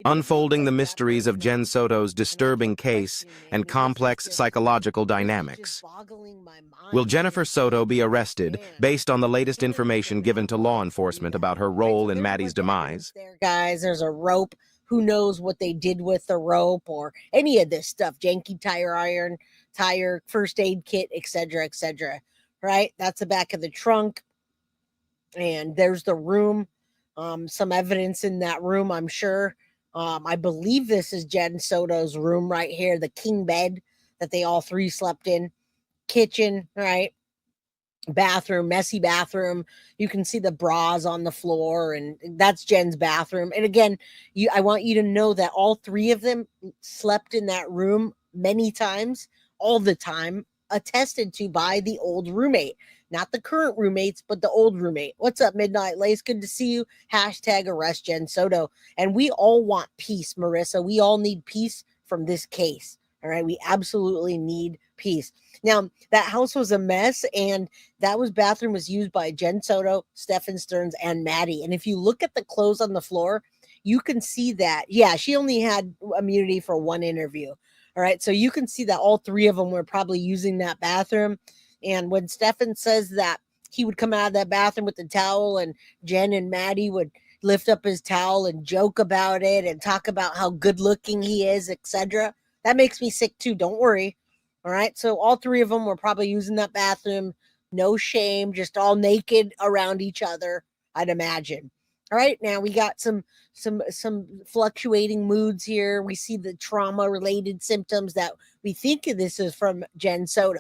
unfolding the mysteries of Jenn Soto's disturbing case and complex psychological dynamics. Will Jennifer Soto be arrested based on the latest information given to law enforcement about her role in Maddie's demise? There, guys, there's a rope. Who knows what they did with the rope or any of this stuff? Janky tire iron, tire, first aid kit, etc., etc. Right? That's the back of the trunk. And there's the room. Some evidence in that room, I'm sure. I believe this is Jenn Soto's room right here, the king bed that they all three slept in. Kitchen, right? Bathroom, messy bathroom. You can see the bras on the floor, and that's Jenn's bathroom. And again, I want you to know that all three of them slept in that room many times, all the time, attested to by the old roommate. Not the current roommates, but the old roommate. What's up, Midnight Lace? Good to see you. Hashtag arrest Jenn Soto. And we all want peace, Marissa. We all need peace from this case. All right. We absolutely need peace. Now, that house was a mess, and that bathroom was used by Jenn Soto, Stefan Stearns, and Maddie. And if you look at the clothes on the floor, you can see that, yeah, she only had immunity for one interview. All right. So you can see that all three of them were probably using that bathroom. And when Stefan says that he would come out of that bathroom with the towel, and Jenn and Maddie would lift up his towel and joke about it and talk about how good looking he is, etc., that makes me sick too. Don't worry. All right. So all three of them were probably using that bathroom. No shame, just all naked around each other, I'd imagine. All right. Now we got some fluctuating moods here. We see the trauma related symptoms that we think this is from Jenn Soto.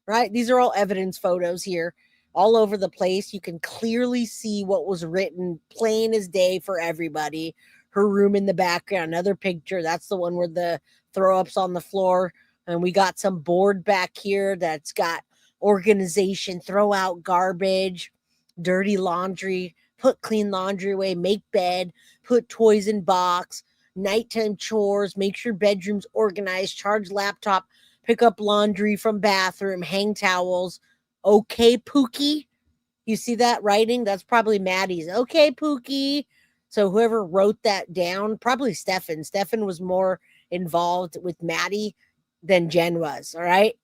Right? These are all evidence photos here all over the place. You can clearly see what was written, plain as day for everybody. Her room in the background, another picture. That's the one where the throw ups on the floor. And we got some board back here that's got organization, throw out garbage, dirty laundry, put clean laundry away, make bed, put toys in box, nighttime chores, make sure bedroom's organized, charge laptop, pick up laundry from bathroom, hang towels. Okay, Pookie. You see that writing? That's probably Maddie's. Okay, Pookie. So whoever wrote that down, probably Stefan. Stefan was more involved with Maddie than Jenn was. All right.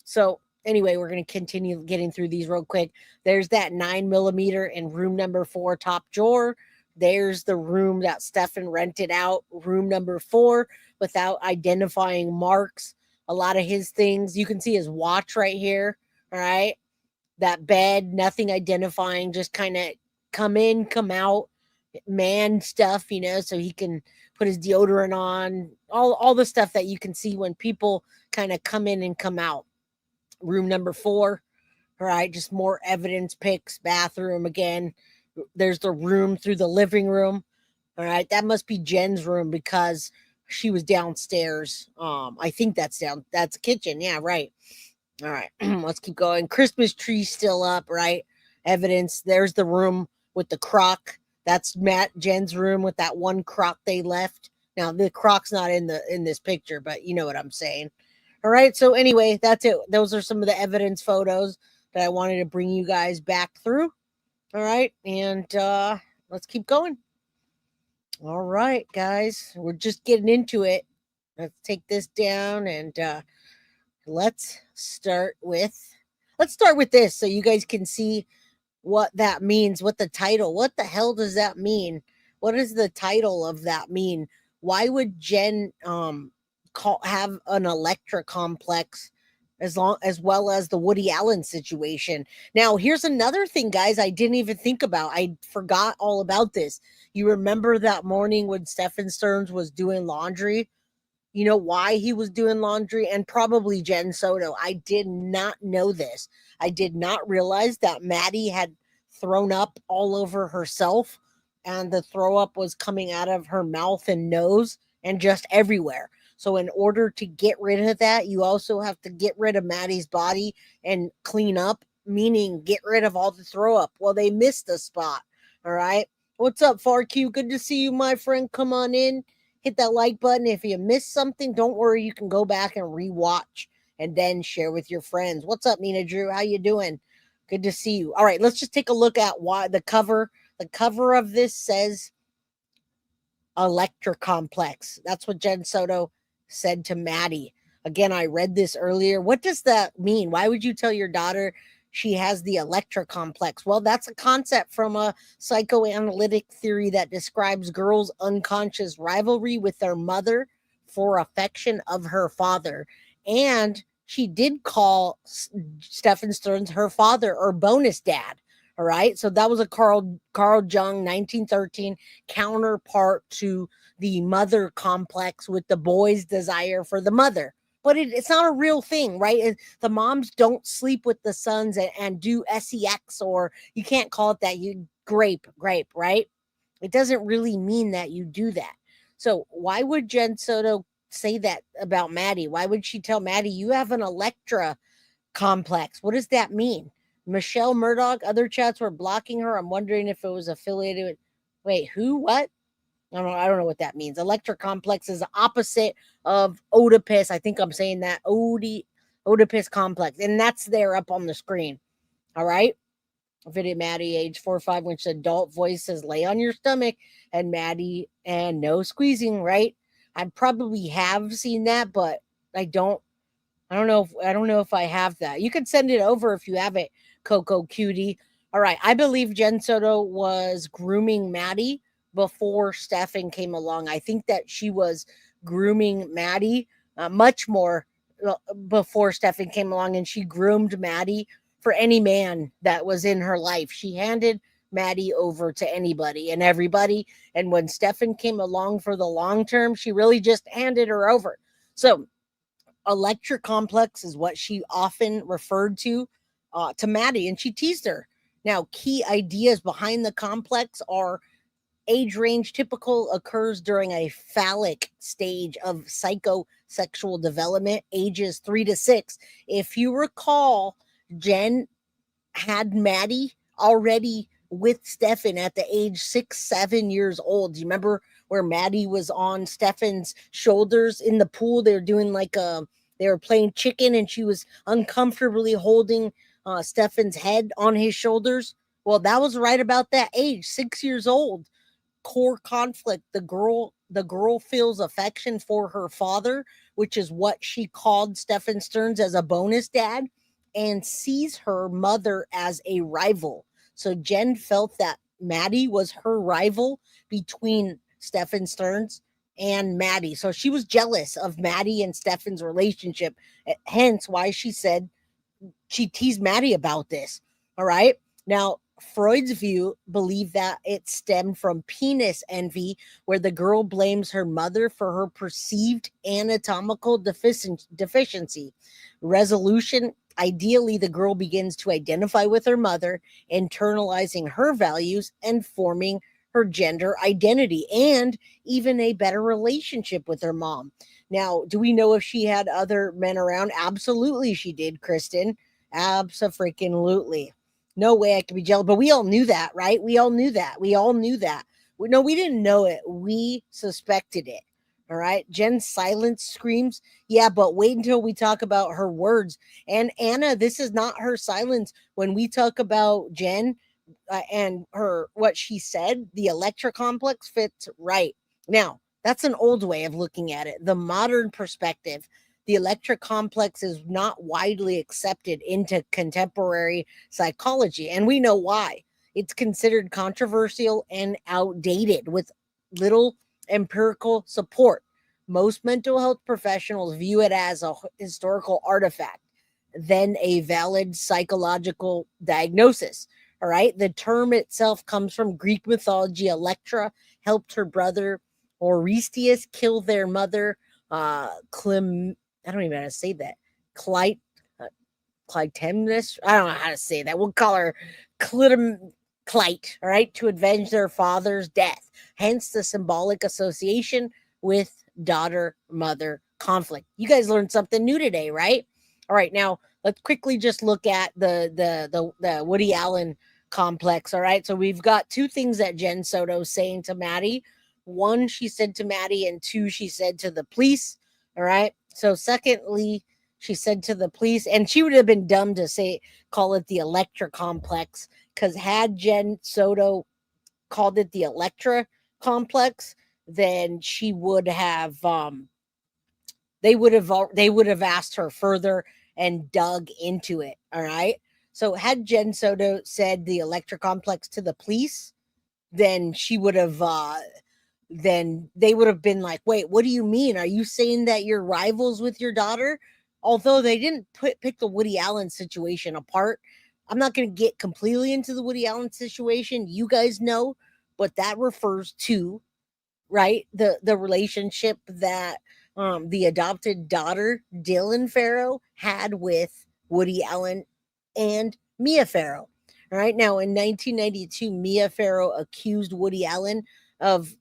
So anyway, we're going to continue getting through these real quick. There's that 9mm in room number 4, top drawer. There's the room that Stefan rented out, room number 4, without identifying marks. A lot of his things, you can see his watch right here. All right. That bed, nothing identifying, just kind of come in, come out, man stuff, so he can put his deodorant on, all the stuff that you can see when people kind of come in and come out. Room number 4. All right. Just more evidence pics, bathroom again. There's the room through the living room. All right. That must be Jenn's room because she was downstairs. I think that's the kitchen. Yeah, right. All right. Let's keep going. Christmas tree still up, right? Evidence. There's the room with the crock. That's Jenn's room with that one crock they left. Now the crock's not in this picture, but you know what I'm saying. All right. So anyway, that's it. Those are some of the evidence photos that I wanted to bring you guys back through. All right. And let's keep going. All right, guys, we're just getting into it. Let's take this down and let's start with this so you guys can see what that means, what the title, what the hell does that mean? What does the title of that mean? Why would Jenn have an Electra complex as well as the Woody Allen situation? Now, here's another thing, guys, I didn't even think about. I forgot all about this. You remember that morning when Stefan Stearns was doing laundry? You know why he was doing laundry? And probably Jenn Soto. I did not know this. I did not realize that Maddie had thrown up all over herself, and the throw up was coming out of her mouth and nose and just everywhere. So in order to get rid of that, you also have to get rid of Maddie's body and clean up, meaning get rid of all the throw up. Well, they missed the spot. All right. What's up, FarQ? Good to see you, my friend. Come on in. Hit that like button. If you missed something, don't worry. You can go back and rewatch and then share with your friends. What's up, Nina Drew? How you doing? Good to see you. All right, let's just take a look at why the cover of this says Electra complex. That's what Jenn Soto said to Maddie. Again, I read this earlier. What does that mean? Why would you tell your daughter she has the Electra complex? Well, that's a concept from a psychoanalytic theory that describes girls' unconscious rivalry with their mother for affection of her father. And she did call Stefan Stearns her father or bonus dad. All right. So that was a Carl Jung 1913 counterpart to the mother complex with the boy's desire for the mother. But it's not a real thing, right? The moms don't sleep with the sons and do sex, or you can't call it that. You grape, right? It doesn't really mean that you do that. So why would Jenn Soto say that about Maddie? Why would she tell Maddie, you have an Electra complex? What does that mean? Michelle Murdoch, other chats were blocking her. I'm wondering if it was affiliated with, wait, who, what? I don't know what that means. Electra complex is the opposite of Oedipus. I think I'm saying that. Oedipus complex. And that's there up on the screen. All right. Video Maddie, age 4 or 5, which adult voice says, lay on your stomach, and Maddie, and no squeezing, right? I probably have seen that, but I don't know if I have that. You could send it over if you have it, Coco Cutie. All right. I believe Jenn Soto was grooming Maddie before Stefan came along. I think that she was grooming Maddie much more before Stefan came along, and she groomed Maddie for any man that was in her life. She handed Maddie over to anybody and everybody. And when Stefan came along for the long term, she really just handed her over. So Electra complex is what she often referred to Maddie, and she teased her. Now, key ideas behind the complex are age range typical occurs during a phallic stage of psychosexual development, ages 3 to 6. If you recall, Jenn had Maddie already with Stefan at the age 6, 7 years old. Do you remember where Maddie was on Stefan's shoulders in the pool? They were doing they were playing chicken, and she was uncomfortably holding Stefan's head on his shoulders. Well, that was right about that age, 6 years old. Core conflict. The girl feels affection for her father, which is what she called Stefan Stearns as a bonus dad, and sees her mother as a rival. So Jenn felt that Maddie was her rival between Stefan Stearns and Maddie. So she was jealous of Maddie and Stefan's relationship. Hence why she said she teased Maddie about this. All right. Now, Freud's view believed that it stemmed from penis envy, where the girl blames her mother for her perceived anatomical deficiency. Resolution. Ideally, the girl begins to identify with her mother, internalizing her values and forming her gender identity and even a better relationship with her mom. Now, do we know if she had other men around? Absolutely, she did, Kristen. Abso-freaking-lutely. No way I could be jealous. But we all knew that, right? We all knew that. No, we didn't know it. We suspected it. All right. Jenn's silence screams, yeah, but wait until we talk about her words. And Anna, this is not her silence. When we talk about Jenn and what she said, the Electra complex fits right. Now, that's an old way of looking at it. The modern perspective, the Electra complex is not widely accepted into contemporary psychology. And we know why. It's considered controversial and outdated with little empirical support. Most mental health professionals view it as a historical artifact than a valid psychological diagnosis. All right. The term itself comes from Greek mythology. Electra helped her brother Orestius kill their mother, I don't even know how to say that. Clytemnestra. I don't know how to say that. We'll call her Clyte, all right, to avenge their father's death. Hence the symbolic association with daughter-mother conflict. You guys learned something new today, right? All right, now let's quickly just look at the Woody Allen complex. All right, so we've got two things that Jenn Soto is saying to Maddie. One, she said to Maddie, and two, she said to the police. All right. So secondly, she said to the police, and she would have been dumb to call it the Electra complex, because had Jenn Soto called it the Electra complex, then she would have they would have asked her further and dug into it. All right. So had Jenn Soto said the Electra complex to the police, then she would have then they would have been like, wait, what do you mean? Are you saying that you're rivals with your daughter? Although they didn't pick the Woody Allen situation apart. I'm not going to get completely into the Woody Allen situation. You guys know, but that refers to, right, the relationship that the adopted daughter Dylan Farrow had with Woody Allen and Mia Farrow. All right, now in 1992, Mia Farrow accused Woody Allen of,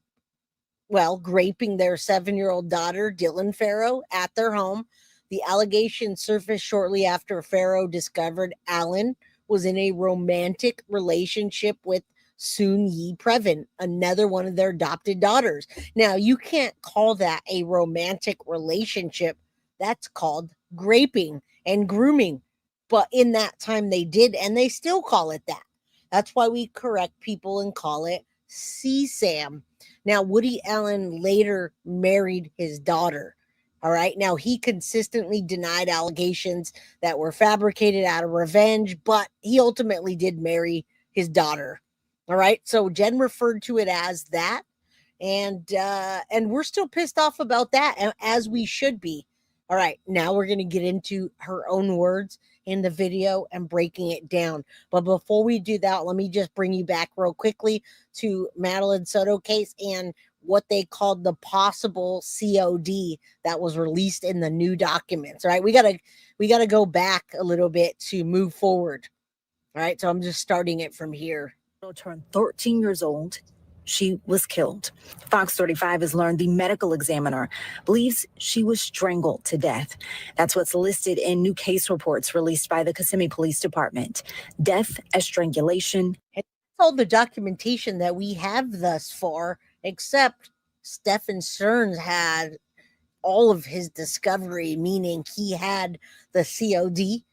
well, graping their 7-year-old daughter, Dylan Farrow, at their home. The allegation surfaced shortly after Farrow discovered Allen was in a romantic relationship with Soon Yi Previn, another one of their adopted daughters. Now, you can't call that a romantic relationship. That's called graping and grooming. But in that time, they did, and they still call it that. That's why we correct people and call it CSAM. Now, Woody Allen later married his daughter. All right. Now, he consistently denied allegations that were fabricated out of revenge, but he ultimately did marry his daughter. All right. So Jenn referred to it as that. And we're still pissed off about that, as we should be. All right. Now we're going to get into her own words in the video and breaking it down. But before we do that, let me just bring you back real quickly to Madeline Soto case and what they called the possible COD that was released in the new documents. All right, we gotta go back a little bit to move forward. All right, so I'm just starting it from here. Turned 13 years old. She was killed. Fox 35 has learned the medical examiner believes she was strangled to death. That's what's listed in new case reports released by the Kissimmee Police Department. Death as strangulation. That's all the documentation that we have thus far, except Stephen Stearns had all of his discovery, meaning he had the COD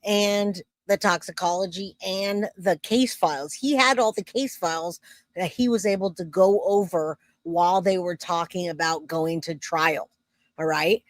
and the toxicology and the case files. He had all the case files that he was able to go over while they were talking about going to trial. All right.